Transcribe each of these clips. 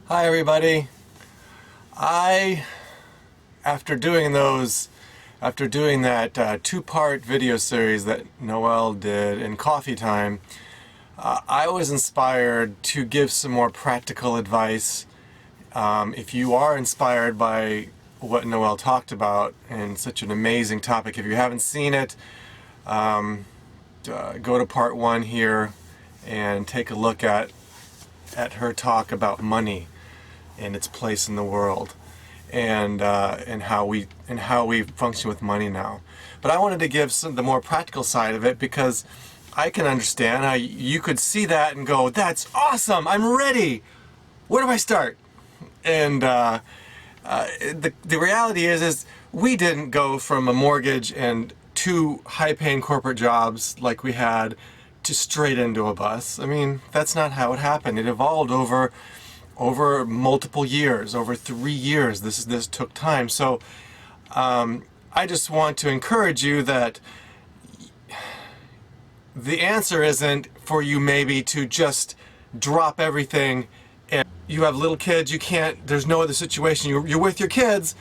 Hi everybody. I, after doing that two-part video series that Noelle did in Coffee Time, I was inspired to give some more practical advice. If you are inspired by what Noelle talked about and such an amazing topic, if you haven't seen it, go to part 1 here and take a look at her talk about money and its place in the world, and how we function with money now. But I wanted to give the more practical side of it, because I can understand how you could see that and go, "That's awesome! I'm ready. Where do I start?" And the reality is we didn't go from a mortgage and 2 high-paying corporate jobs like we had to straight into a bus. I mean, that's not how it happened. It evolved over multiple years, over 3 years. This took time. So I just want to encourage you that the answer isn't for you maybe to just drop everything. And you have little kids, you can't, there's no other situation, you're with your kids.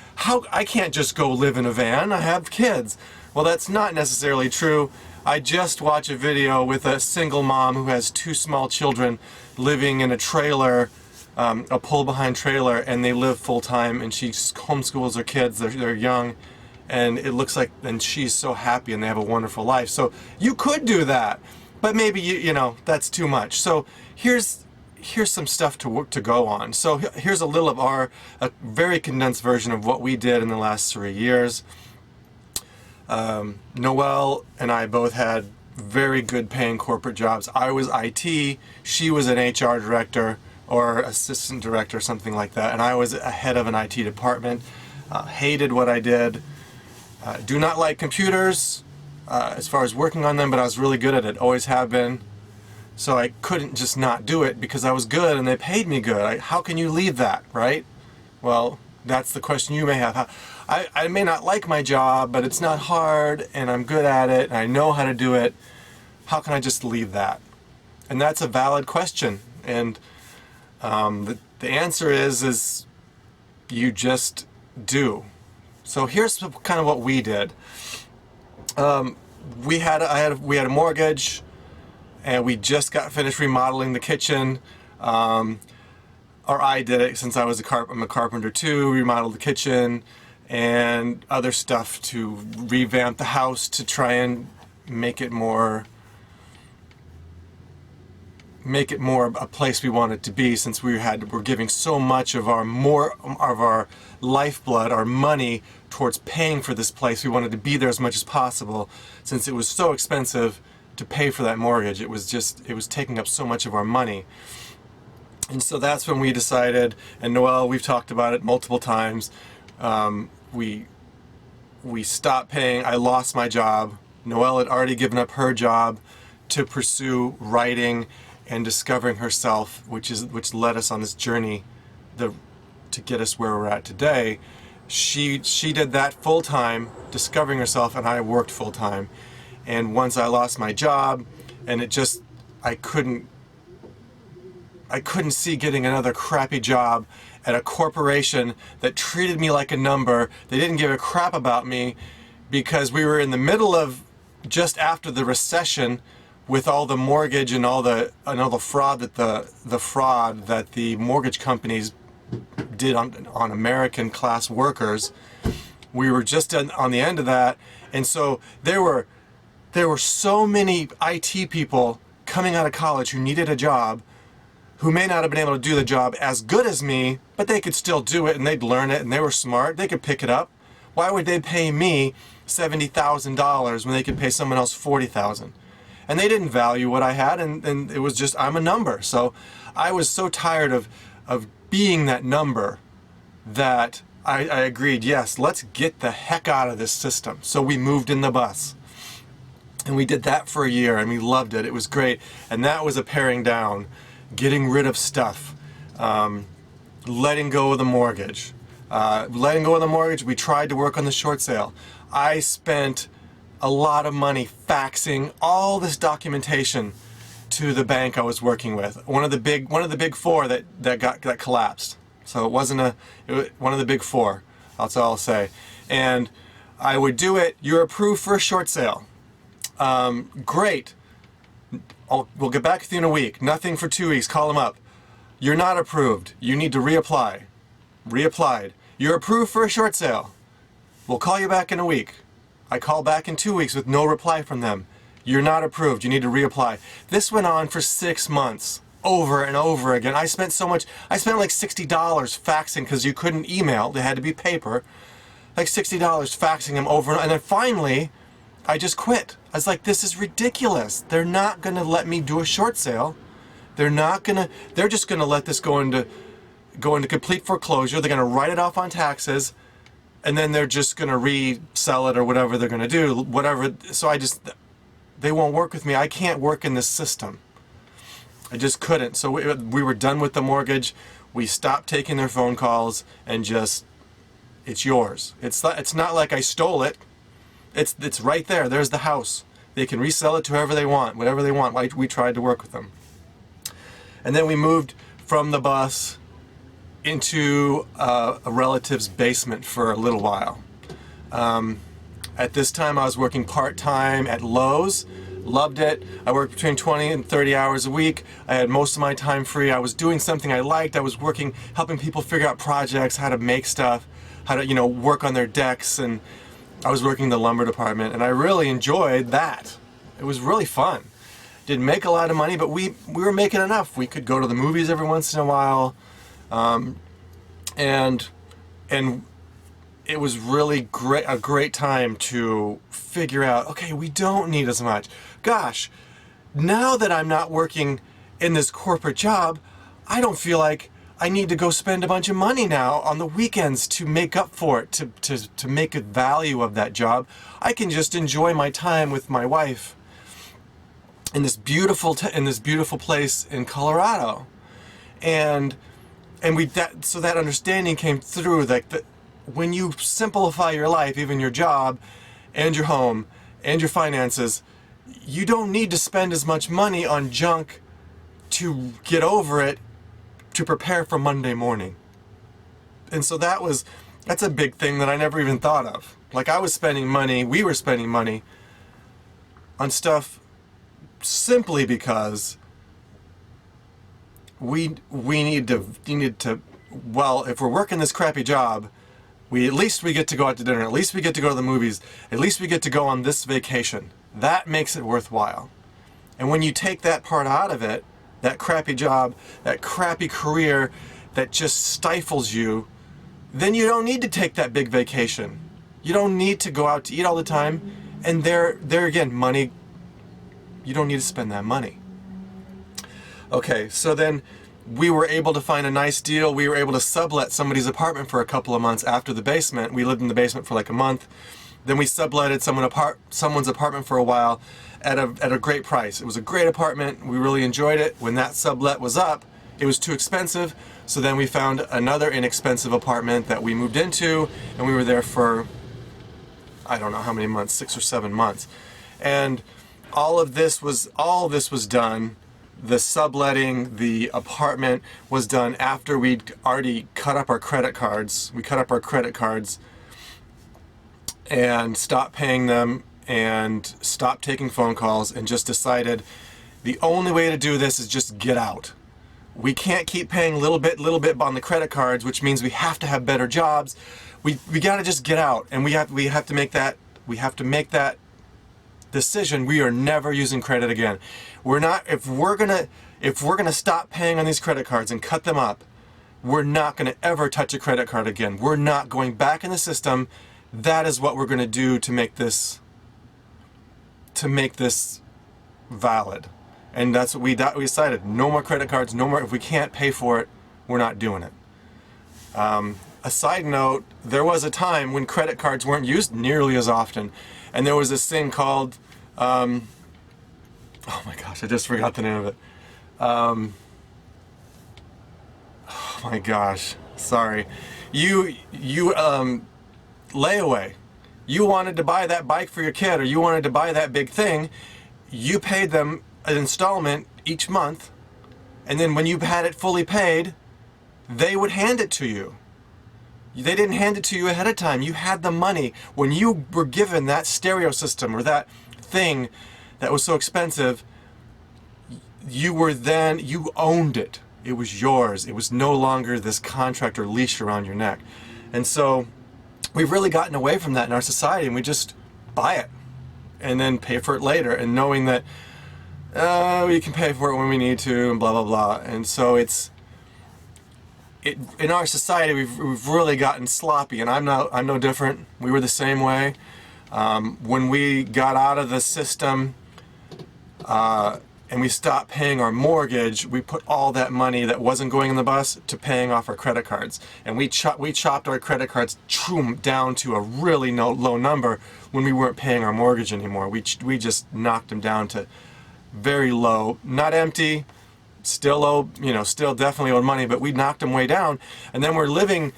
I can't just go live in a van, I have kids. Well, that's not necessarily true. I just watched a video with a single mom who has 2 small children living in a trailer, a pull-behind trailer, and they live full-time, and she homeschools her kids. They're young, and it looks like, and she's so happy, and they have a wonderful life. So you could do that, but maybe you know that's too much. So here's some stuff to go on. So here's a little of a very condensed version of what we did in the last 3 years. Noelle and I both had very good paying corporate jobs. I was IT, she was an HR director or assistant director, something like that, and I was a head of an IT department. Hated what I did. Do not like computers as far as working on them, but I was really good at it, always have been. So I couldn't just not do it because I was good and they paid me good. How can you leave that, right? Well, that's the question you may have. I may not like my job, but it's not hard and I'm good at it and I know how to do it. How can I just leave that? And that's a valid question. And the answer is you just do. So here's kind of what we did. We had a mortgage, and we just got finished remodeling the kitchen. Or I did it, since I'm a carpenter too. Remodeled the kitchen and other stuff to revamp the house to try and make it more a place we want it to be, since we're giving so much of our lifeblood, our money, towards paying for this place. We wanted to be there as much as possible, since it was so expensive to pay for that mortgage. It was taking up so much of our money. And so that's when we decided, and Noelle, we've talked about it multiple times, we stopped paying. I lost my job. Noelle had already given up her job to pursue writing and discovering herself, which led us on this journey to get us where we're at today. She did that full-time, discovering herself, and I worked full-time. And once I lost my job, and I couldn't see getting another crappy job at a corporation that treated me like a number. They didn't give a crap about me, because we were in the middle of, just after the recession, with all the mortgage and all the fraud that the mortgage companies did on American class workers. We were just on the end of that, and so there were so many IT people coming out of college who needed a job, who may not have been able to do the job as good as me, but they could still do it, and they'd learn it, and they were smart. They could pick it up. Why would they pay me $70,000 when they could pay someone else $40,000? And they didn't value what I had, and it was just, I'm a number. So I was so tired of being that number that I agreed, yes, let's get the heck out of this system. So we moved in the bus. And we did that for a year, and we loved it. It was great. And that was a paring down, getting rid of stuff, letting go of the mortgage. We tried to work on the short sale. I spent a lot of money faxing all this documentation to the bank I was working with. One of the big four that collapsed. So it wasn't one of the big four. That's all I'll say. And I would do it. You're approved for a short sale. Great. We'll get back with you in a week. Nothing for 2 weeks. Call them up. You're not approved. You need to reapply. Reapplied. You're approved for a short sale. We'll call you back in a week. I call back in 2 weeks with no reply from them. You're not approved. You need to reapply. This went on for 6 months, over and over again. I spent like $60 faxing because you couldn't email. They had to be paper. Like $60 faxing them over. And then finally, I just quit. I was like, this is ridiculous. They're not going to let me do a short sale. They're just going to let this go into complete foreclosure. They're going to write it off on taxes. And then they're just going to resell it or whatever they're going to do. Whatever. So they won't work with me. I can't work in this system. I just couldn't. So we were done with the mortgage. We stopped taking their phone calls and just, it's yours. It's not like I stole it. It's right there. There's the house. They can resell it to whoever they want, whatever they want. We tried to work with them. And then we moved from the bus into a relative's basement for a little while. At this time I was working part-time at Lowe's. Loved it. I worked between 20 and 30 hours a week. I had most of my time free. I was doing something I liked. I was working, helping people figure out projects, how to make stuff, how to, work on their decks, and I was working in the lumber department, and I really enjoyed that. It was really fun. Didn't make a lot of money, but we were making enough. We could go to the movies every once in a while, and it was really a great time to figure out, okay, we don't need as much. Gosh, now that I'm not working in this corporate job, I don't feel like I need to go spend a bunch of money now on the weekends to make up for it, to make a value of that job. I can just enjoy my time with my wife in this beautiful place in Colorado. And so that understanding came through, that when you simplify your life, even your job and your home and your finances, you don't need to spend as much money on junk to get over it, to prepare for Monday morning. And so that's a big thing that I never even thought of. Like, we were spending money on stuff simply because we need to, well, if we're working this crappy job, at least we get to go out to dinner, at least we get to go to the movies, at least we get to go on this vacation. That makes it worthwhile. And when you take that part out of it, that crappy job, that crappy career that just stifles you, then you don't need to take that big vacation. You don't need to go out to eat all the time. And there again, money, you don't need to spend that money. Okay, so then we were able to find a nice deal. We were able to sublet somebody's apartment for a couple of months after the basement. We lived in the basement for like a month. Then we subletted someone's apartment for a while at a great price. It was a great apartment. We really enjoyed it. When that sublet was up, it was too expensive. So then we found another inexpensive apartment that we moved into, and we were there for, I don't know how many months, 6 or 7 months. And all this was done. The subletting, the apartment was done after we'd already cut up our credit cards. We cut up our credit cards and stopped paying them and stopped taking phone calls, and just decided the only way to do this is just get out. We can't keep paying little bit on the credit cards, which means we have to have better jobs. We got to just get out, and we have to make that decision. We are never using credit again. If we're gonna stop paying on these credit cards and cut them up, we're not gonna ever touch a credit card again. We're not going back in the system. That is what we're gonna do to make this valid. And that's what we decided. No more credit cards, no more. If we can't pay for it, we're not doing it. A side note, there was a time when credit cards weren't used nearly as often, and there was this thing called, oh my gosh, I just forgot the name of it. Oh my gosh, sorry. Layaway. You wanted to buy that bike for your kid, or you wanted to buy that big thing, you paid them an installment each month, and then when you had it fully paid, they would hand it to you. They didn't hand it to you ahead of time. You had the money. When you were given that stereo system or that thing that was so expensive, you owned it. It was yours. It was no longer this contract or leash around your neck. And so we've really gotten away from that in our society, and we just buy it and then pay for it later, and knowing that we can pay for it when we need to, and blah, blah, blah. And so in our society, we've really gotten sloppy, and I'm no different. We were the same way. When we got out of the system and we stopped paying our mortgage, we put all that money that wasn't going in the bus to paying off our credit cards. And we chopped our credit cards down to a really low number when we weren't paying our mortgage anymore. We just knocked them down to very low, not empty, still owe, still definitely owed money, but we knocked them way down. And then we're living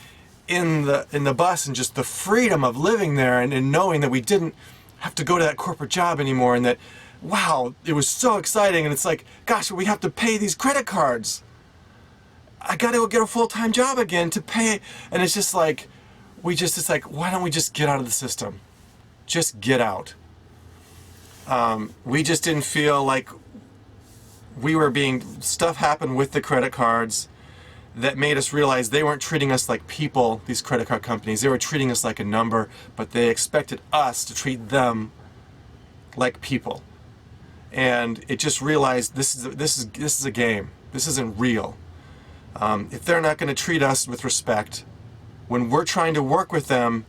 in the bus, and just the freedom of living there, and knowing that we didn't have to go to that corporate job anymore, and that, wow, it was so exciting. And it's like, gosh, we have to pay these credit cards. I got to go get a full-time job again to pay. And it's just like, it's like, why don't we just get out of the system? Just get out. We just didn't feel like stuff happened with the credit cards that made us realize they weren't treating us like people, these credit card companies. They were treating us like a number, but they expected us to treat them like people. And it just realized this is a game. This isn't real. If they're not going to treat us with respect, when we're trying to work with them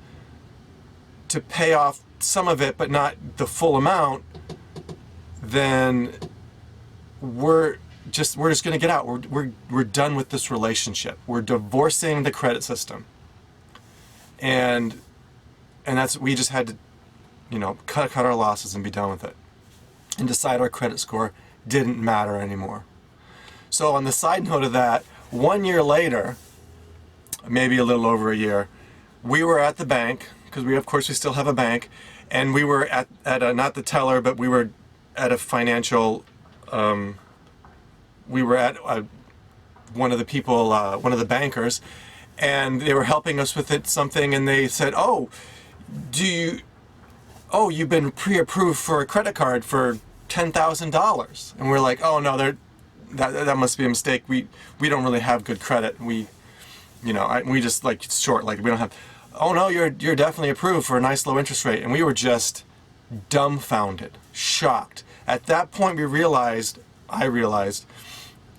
to pay off some of it but not the full amount, then we're just going to get out. We're done with this relationship. We're divorcing the credit system, and we just had to cut our losses and be done with it, and decide our credit score didn't matter anymore. So on the side note of that, 1 year later, maybe a little over a year, we were at the bank, because we still have a bank, and we were at not the teller, but we were at a financial, we were at one of the people, one of the bankers, and they were helping us with something, and they said, you've been pre-approved for a credit card for $10,000. And we're like, oh no, that must be a mistake. We don't really have good credit. We just like short, like we don't have, oh no, you're definitely approved for a nice low interest rate. And we were just dumbfounded, shocked. At that point I realized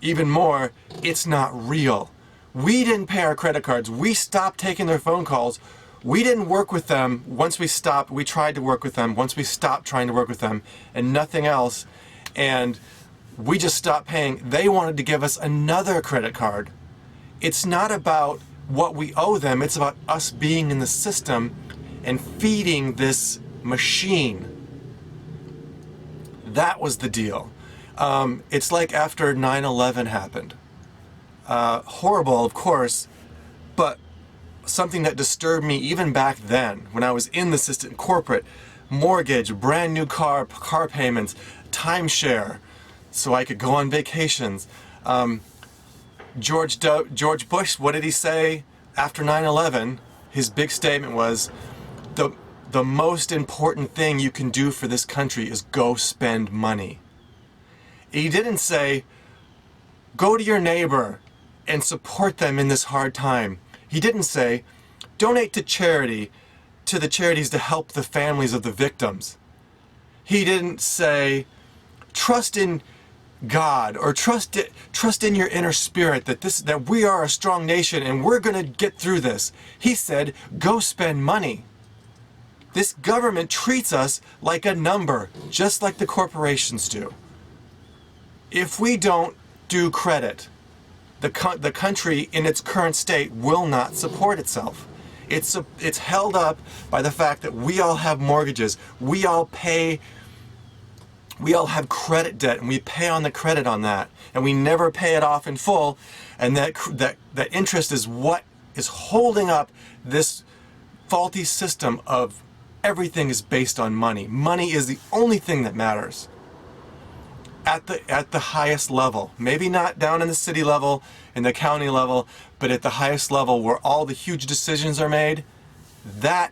even more, it's not real. We didn't pay our credit cards. We stopped taking their phone calls. We didn't work with them. Once we stopped, we tried to work with them. Once we stopped trying to work with them and nothing else, and we just stopped paying, they wanted to give us another credit card. It's not about what we owe them. It's about us being in the system and feeding this machine. That was the deal. It's like after 9/11 happened. Horrible, of course, but something that disturbed me even back then, when I was in the system, corporate, mortgage, brand new car payments, timeshare, so I could go on vacations. George Bush, what did he say after 9/11? His big statement was, the most important thing you can do for this country is go spend money. He didn't say, go to your neighbor and support them in this hard time. He didn't say, donate to the charities to help the families of the victims. He didn't say, trust in God, or trust in your inner spirit that we are a strong nation and we're going to get through this. He said, go spend money. This government treats us like a number, just like the corporations do. If we don't do credit, the country in its current state will not support itself. It's held up by the fact that we all have mortgages, we all have credit debt, and we pay on the credit on that, and we never pay it off in full, and that interest is what is holding up this faulty system of everything is based on money. Money is the only thing that matters. at the highest level. Maybe not down in the city level, in the county level, but at the highest level where all the huge decisions are made. That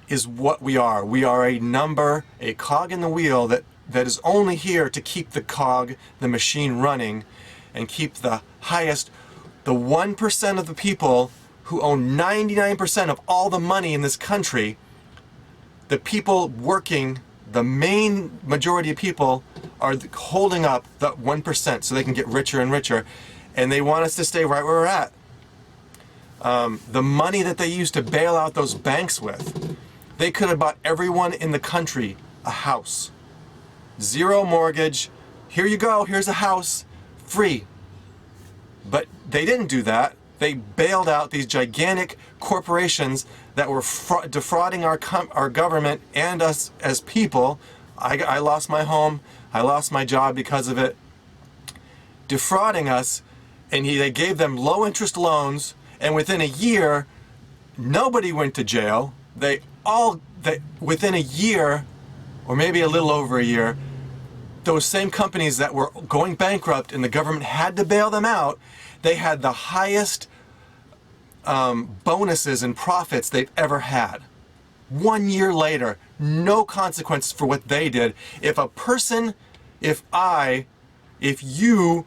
is what we are. We are a number, a cog in the wheel that is only here to keep the cog, the machine running, and keep the highest, the 1% of the people who own 99% of all the money in this country, the people working, the main majority of people are holding up the 1% so they can get richer and richer, and they want us to stay right where we're at. The money that they used to bail out those banks with, they could have bought everyone in the country a house. Zero mortgage, here you go, here's a house, free. But they didn't do that. They bailed out these gigantic corporations that were defrauding our government and us as people. I lost my home, I lost my job because of it. Defrauding us, and they gave them low interest loans, and within a year, nobody went to jail. Within a year, or maybe a little over a year, those same companies that were going bankrupt and the government had to bail them out, they had the highest bonuses and profits they've ever had. 1 year later, no consequence for what they did. If you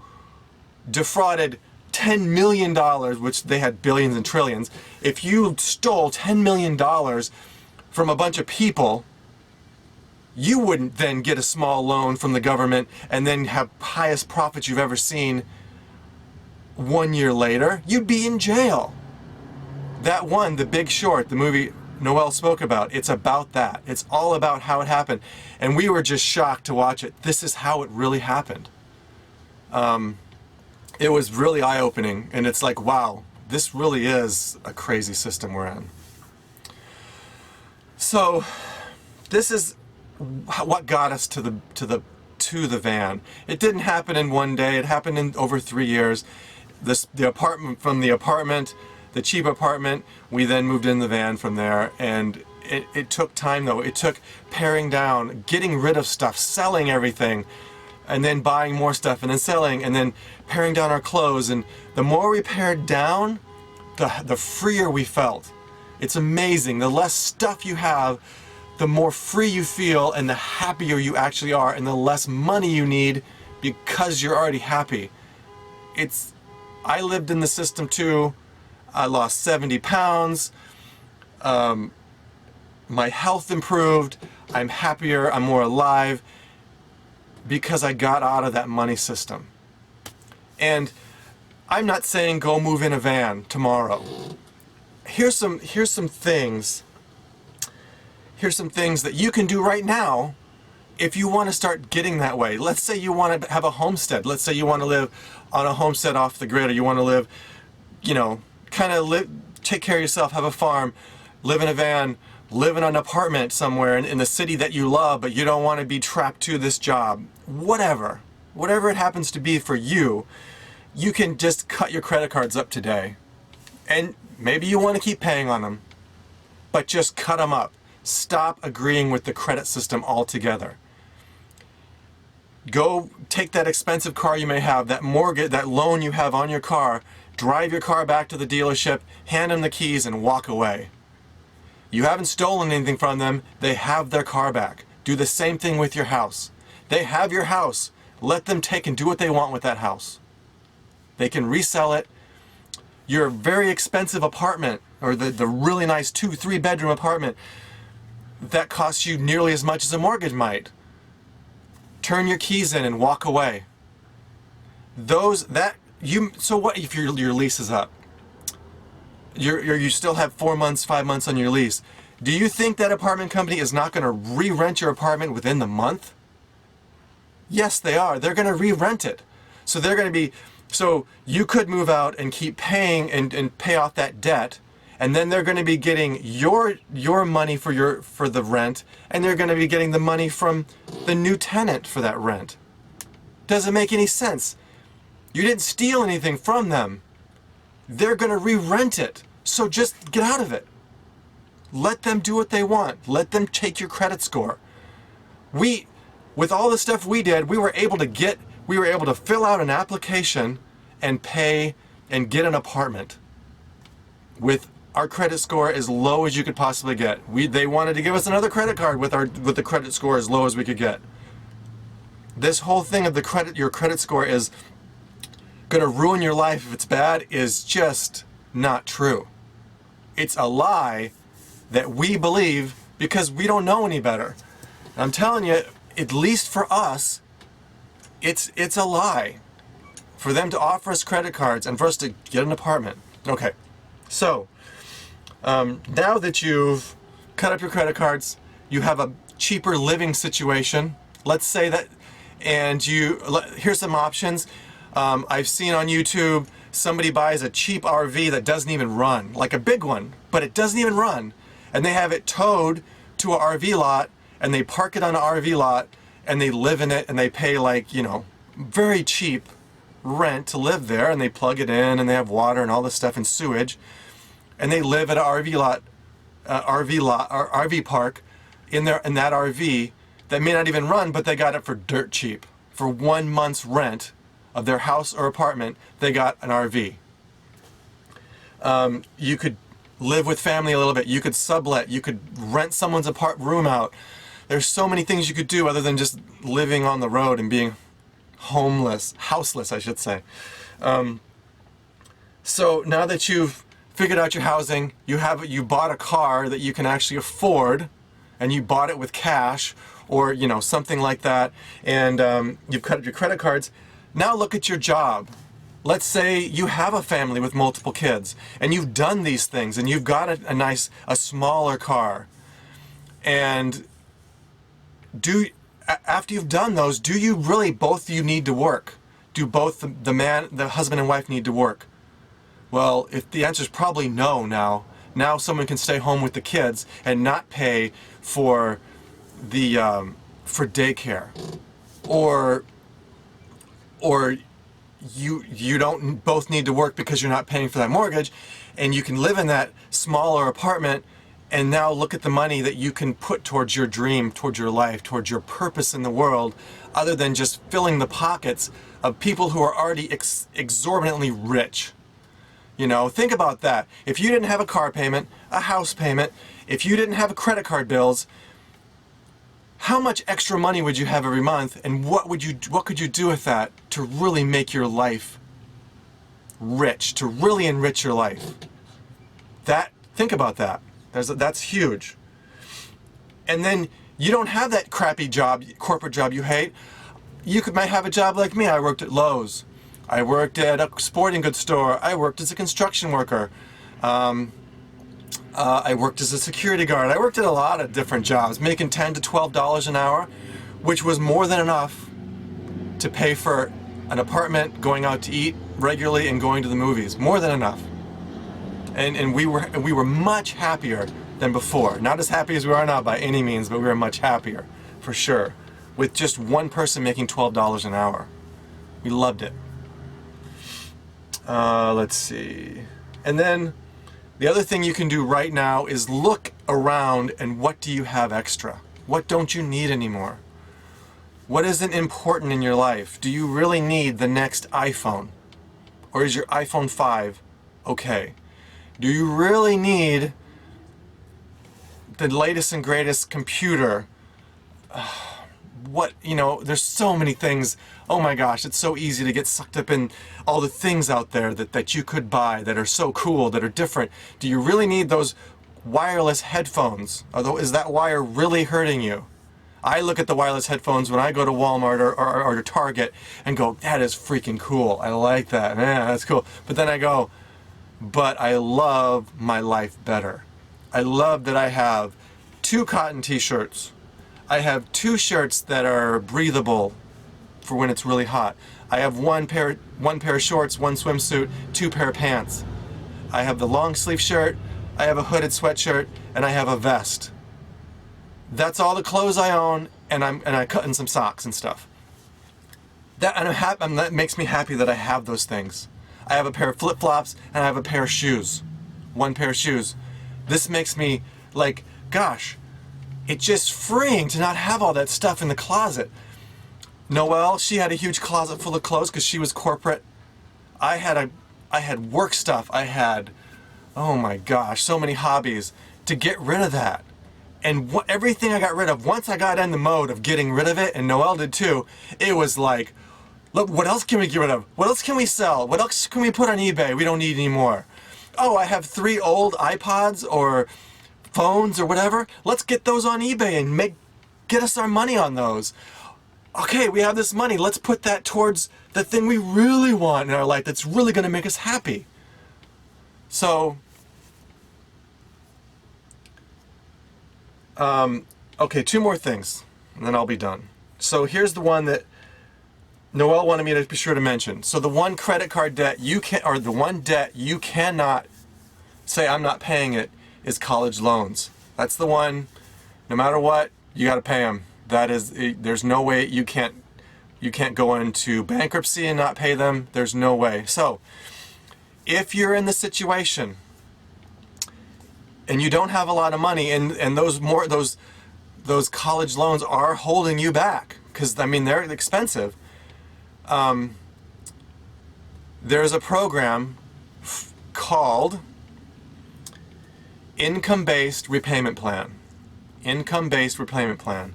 defrauded $10 million, which they had billions and trillions, if you stole $10 million from a bunch of people, you wouldn't then get a small loan from the government and then have highest profits you've ever seen 1 year later. You'd be in jail. That one, The Big Short, the movie Noelle spoke about, it's about that. It's all about how it happened. And we were just shocked to watch it. This is how it really happened. It was really eye-opening, and it's like, wow, this really is a crazy system we're in. So, this is what got us to the van. It didn't happen in one day. It happened in over 3 years. From the apartment, the cheap apartment, we then moved in the van from there, and it took time though. It took paring down, getting rid of stuff, selling everything, and then buying more stuff, and then selling, and then paring down our clothes. And the more we pared down, the freer we felt. It's amazing. The less stuff you have, the more free you feel, and the happier you actually are, and the less money you need because you're already happy. I lived in the system too. I lost 70 pounds. My health improved. I'm happier. I'm more alive because I got out of that money system. And I'm not saying go move in a van tomorrow. Here's some things. Here's some things that you can do right now if you want to start getting that way. Let's say you want to have a homestead. Let's say you want to live on a homestead off the grid, or you want to live, take care of yourself, have a farm, live in a van, live in an apartment somewhere in the city that you love, but you don't want to be trapped to this job. Whatever it happens to be for you, you can just cut your credit cards up today. And maybe you want to keep paying on them, but just cut them up. Stop agreeing with the credit system altogether. Go take that expensive car you may have, that mortgage, that loan you have on your car, drive your car back to the dealership, hand them the keys, and walk away. You haven't stolen anything from them. They have their car back. Do the same thing with your house. They have your house. Let them take and do what they want with that house. They can resell it. Your very expensive apartment, or the really nice 2-3 bedroom apartment, that costs you nearly as much as a mortgage might. Turn your keys in and walk away. So what if your lease is up? You still have 4 months, 5 months on your lease. Do you think that apartment company is not going to re-rent your apartment within the month? Yes, they are. They're going to re-rent it. So you could move out and keep paying and pay off that debt, and then they're going to be getting your money for the rent, and they're going to be getting the money from the new tenant for that rent. Doesn't make any sense. You didn't steal anything from them. They're going to re-rent it. So just get out of it. Let them do what they want. Let them take your credit score. with all the stuff we did, we were able to fill out an application and pay and get an apartment with our credit score as low as you could possibly get. They wanted to give us another credit card with the credit score as low as we could get. This whole thing of your credit score is going to ruin your life if it's bad is just not true. It's a lie that we believe because we don't know any better. And I'm telling you, at least for us, it's a lie for them to offer us credit cards and for us to get an apartment. Okay, so now that you've cut up your credit cards, you have a cheaper living situation. Let's say that, and here's some options. I've seen on YouTube somebody buys a cheap RV that doesn't even run, like a big one, but it doesn't even run, and they have it towed to an RV lot, and they park it on an RV lot, and they live in it, and they pay like, very cheap rent to live there, and they plug it in, and they have water and all this stuff and sewage, and they live at an RV park in that RV that may not even run, but they got it for dirt cheap. For 1 month's rent of their house or apartment, they got an RV. You could live with family a little bit. You could sublet. You could rent someone's room out. There's so many things you could do other than just living on the road and being houseless, I should say. So now that you've figured out your housing, you bought a car that you can actually afford, and you bought it with cash or something like that, and you've cut up your credit cards. Now look at your job. Let's say you have a family with multiple kids, and you've done these things, and you've got a smaller car. And after you've done those, do you really both of you need to work? Do both the husband and wife need to work? Well, if the answer is probably no now someone can stay home with the kids and not pay for for daycare, or you don't both need to work because you're not paying for that mortgage, and you can live in that smaller apartment, and now look at the money that you can put towards your dream, towards your life, towards your purpose in the world, other than just filling the pockets of people who are already exorbitantly rich. Think about that. If you didn't have a car payment, a house payment, if you didn't have credit card bills, how much extra money would you have every month, and what could you do with that to really make your life rich, to really enrich your life? Think about that. That's huge. And then you don't have that crappy job, corporate job you hate. You might have a job like me. I worked at Lowe's. I worked at a sporting goods store. I worked as a construction worker. I worked as a security guard. I worked at a lot of different jobs, making $10 to $12 an hour, which was more than enough to pay for an apartment, going out to eat regularly, and going to the movies. More than enough. And we were much happier than before. Not as happy as we are now by any means, but we were much happier, for sure, with just one person making $12 an hour. We loved it. Let's see. And then the other thing you can do right now is look around, and what do you have extra? What don't you need anymore? What isn't important in your life? Do you really need the next iPhone? Or is your iPhone 5 okay? Do you really need the latest and greatest computer? There's so many things. Oh my gosh, it's so easy to get sucked up in all the things out there that you could buy that are so cool, that are different. Do you really need those wireless headphones? Is that wire really hurting you? I look at the wireless headphones when I go to Walmart or to Target and go, that is freaking cool. I like that. Man, that's cool. But then I go, but I love my life better. I love that I have 2 cotton t-shirts. I have 2 shirts that are breathable for when it's really hot. I have one pair of shorts, 1 swimsuit, 2 pair of pants. I have the long sleeve shirt, I have a hooded sweatshirt, and I have a vest. That's all the clothes I own, and I cut in some socks and stuff. That makes me happy that I have those things. I have a pair of flip-flops, and I have a pair of shoes. 1 pair of shoes. This makes me like, gosh, it's just freeing to not have all that stuff in the closet. Noelle, she had a huge closet full of clothes because she was corporate. I had work stuff. I had, oh my gosh, so many hobbies. To get rid of that. And everything I got rid of, once I got in the mode of getting rid of it, and Noelle did too, it was like, look, what else can we get rid of? What else can we sell? What else can we put on eBay? We don't need anymore. Oh, I have 3 old iPods or phones or whatever. Let's get those on eBay and get us our money on those. Okay, we have this money. Let's put that towards the thing we really want in our life that's really going to make us happy. So, okay, 2 more things, and then I'll be done. So here's the one that Noelle wanted me to be sure to mention. So the one credit card debt or the one debt you cannot say I'm not paying it is college loans. That's the one, no matter what, you got to pay them. That is, there's no way you can't go into bankruptcy and not pay them. There's no way. So if you're in the situation and you don't have a lot of money, and those college loans are holding you back, because I mean they're expensive. There's a program called income-based repayment plan. Income-based repayment plan.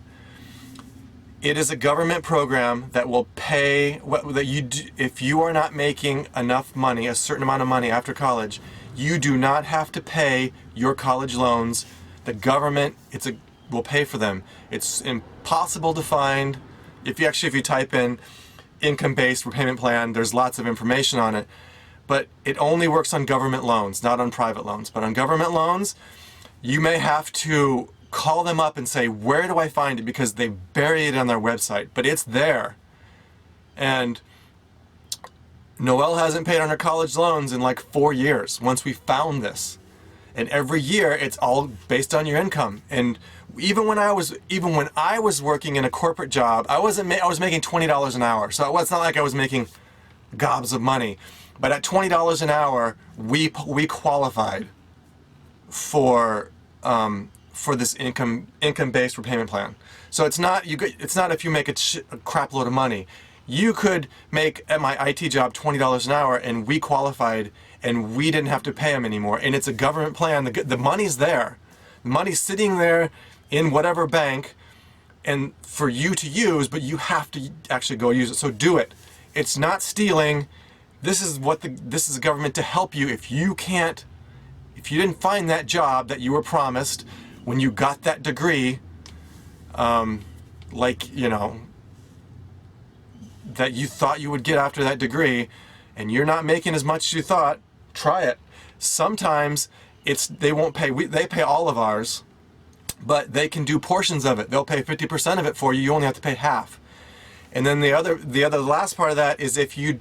It is a government program that will pay if you are not making enough money, a certain amount of money after college, you do not have to pay your college loans. The government will pay for them. It's impossible to find. If you type in income-based repayment plan, there's lots of information on it. But it only works on government loans, not on private loans. But on government loans, you may have to call them up and say, where do I find it? Because they bury it on their website, but it's there. And Noelle hasn't paid on her college loans in like 4 years once we found this. And every year it's all based on your income. And even when I was working in a corporate job, I was making $20 an hour. So it's not like I was making gobs of money. But at $20 an hour, we qualified for this income-based repayment plan. So it's not if you make a crap load of money. You could make at my IT job $20 an hour, and we qualified, and we didn't have to pay them anymore. And it's a government plan. The money's there. The money's sitting there in whatever bank, and for you to use, but you have to actually go use it. So do it. It's not stealing. This is a government to help you if you didn't find that job that you were promised when you got that degree, that you thought you would get after that degree, and you're not making as much as you thought. Try it. Sometimes they won't pay. They pay all of ours, but they can do portions of it. They'll pay 50% of it for you. You only have to pay half. And then the last part of that is if you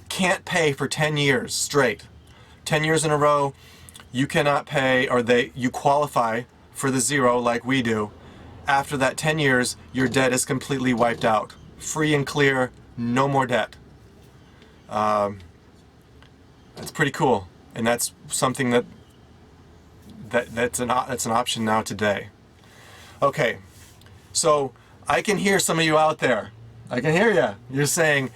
can't pay for 10 years straight, 10 years in a row, you cannot pay, or you qualify for the 0 like we do. After that 10 years, your debt is completely wiped out. Free and clear, no more debt. That's pretty cool. And that's something that's an option now today. Okay, so I can hear some of you out there. I can hear you. You're saying,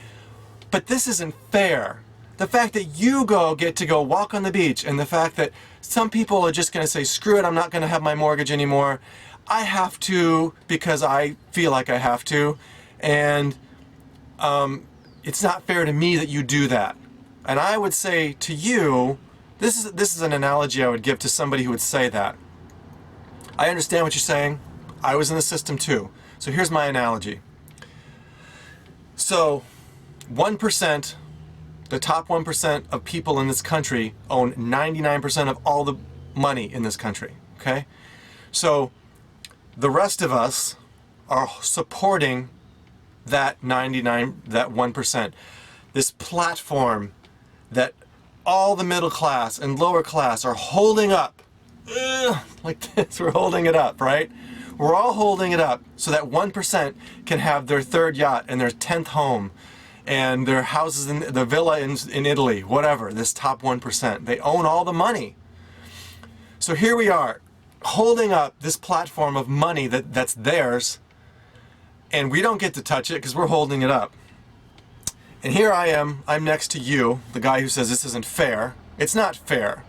but this isn't fair. The fact that you get to go walk on the beach, and the fact that some people are just going to say, screw it, I'm not going to have my mortgage anymore. I have to because I feel like I have to. And it's not fair to me that you do that. And I would say to you, this is an analogy I would give to somebody who would say that. I understand what you're saying. I was in the system too. So here's my analogy. So 1%, the top 1% of people in this country own 99% of all the money in this country. Okay? So the rest of us are supporting that 1%. This platform that all the middle class and lower class are holding up. Like this, we're holding it up, right? We're all holding it up so that 1% can have their 3rd yacht and their 10th home and their houses in the villa in Italy, whatever, this top 1%. They own all the money. So here we are, holding up this platform of money that's theirs, and we don't get to touch it because we're holding it up. And here I am, I'm next to you, the guy who says this isn't fair. It's not fair.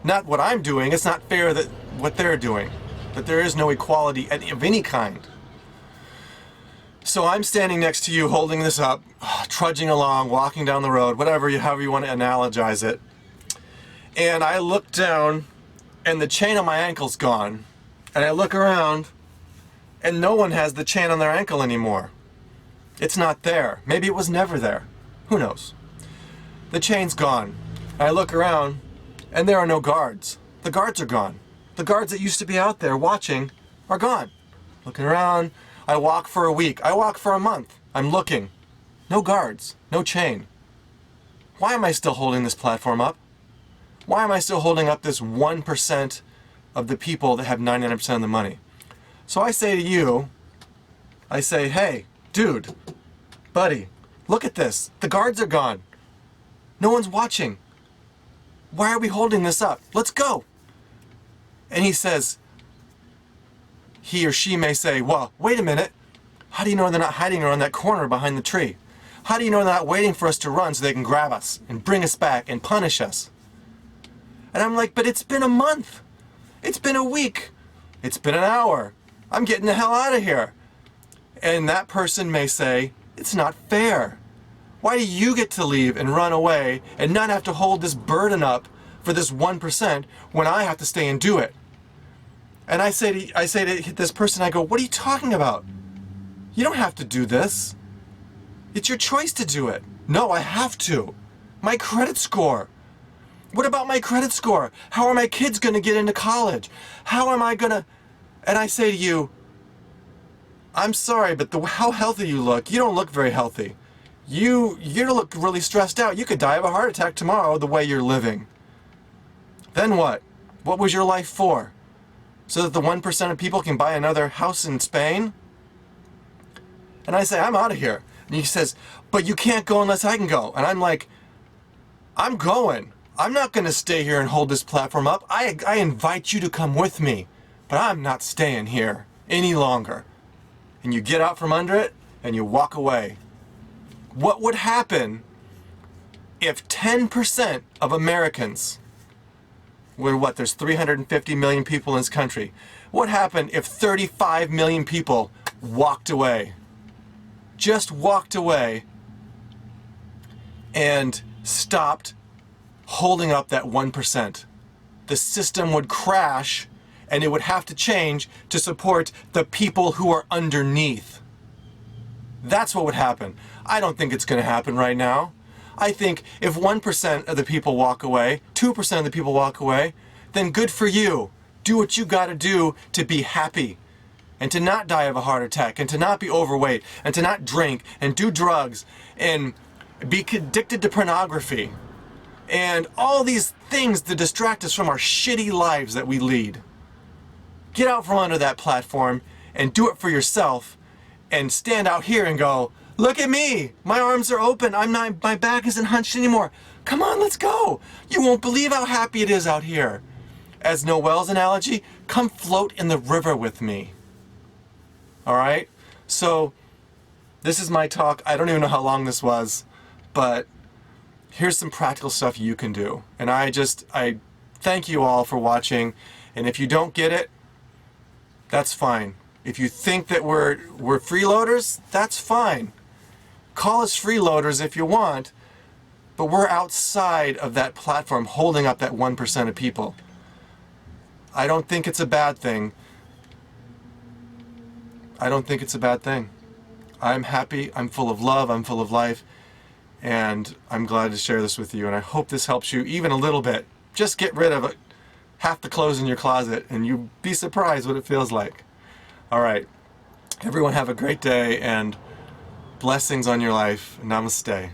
Not what I'm doing, it's not fair that what they're doing. That there is no equality of any kind. So I'm standing next to you holding this up, trudging along, walking down the road, however you want to analogize it. And I look down and the chain on my ankle's gone. And I look around and no one has the chain on their ankle anymore. It's not there. Maybe it was never there. Who knows? The chain's gone. I look around and there are no guards. The guards are gone. The guards that used to be out there watching are gone. Looking around, I walk for a week. I walk for a month. I'm looking. No guards. No chain. Why am I still holding this platform up? Why am I still holding up this 1% of the people that have 99% of the money? So I say to you, I say, hey, dude, buddy, look at this. The guards are gone. No one's watching. Why are we holding this up? Let's go. And he says, he or she may say, well, wait a minute. How do you know they're not hiding around that corner behind the tree? How do you know they're not waiting for us to run so they can grab us and bring us back and punish us? And I'm like, but it's been a month. It's been a week. It's been an hour. I'm getting the hell out of here. And that person may say, it's not fair. Why do you get to leave and run away and not have to hold this burden up for this 1% when I have to stay and do it? And I say to this person, I go, what are you talking about? You don't have to do this. It's your choice to do it. No, I have to. My credit score. What about my credit score? How are my kids going to get into college? How am I going to... And I say to you, I'm sorry, but how healthy you don't look very healthy. You look really stressed out. You could die of a heart attack tomorrow the way you're living. Then what? What was your life for? So that the 1% of people can buy another house in Spain? And I say, I'm out of here. And he says, but you can't go unless I can go. And I'm like, I'm going. I'm not going to stay here and hold this platform up. I invite you to come with me. But I'm not staying here any longer. And you get out from under it and you walk away. What would happen if 10% of Americans, there's 350 million people in this country. What happened if 35 million people walked away? Just walked away and stopped holding up that 1%. The system would crash and it would have to change to support the people who are underneath. That's what would happen. I don't think it's going to happen right now. I think if 1% of the people walk away, 2% of the people walk away, then good for you. Do what you got to do to be happy and to not die of a heart attack and to not be overweight and to not drink and do drugs and be addicted to pornography and all these things to distract us from our shitty lives that we lead. Get out from under that platform and do it for yourself and stand out here and go, look at me, my arms are open, my back isn't hunched anymore. Come on, let's go. You won't believe how happy it is out here. As Noelle's analogy, come float in the river with me. All right? So this is my talk. I don't even know how long this was, but here's some practical stuff you can do. And I thank you all for watching. And if you don't get it, that's fine. If you think that we're freeloaders, that's fine. Call us freeloaders if you want, but we're outside of that platform holding up that 1% of people. I don't think it's a bad thing. I don't think it's a bad thing. I'm happy, I'm full of love, I'm full of life, and I'm glad to share this with you, and I hope this helps you even a little bit. Just get rid of half the clothes in your closet, and you'll be surprised what it feels like. All right. Everyone have a great day, and blessings on your life. Namaste.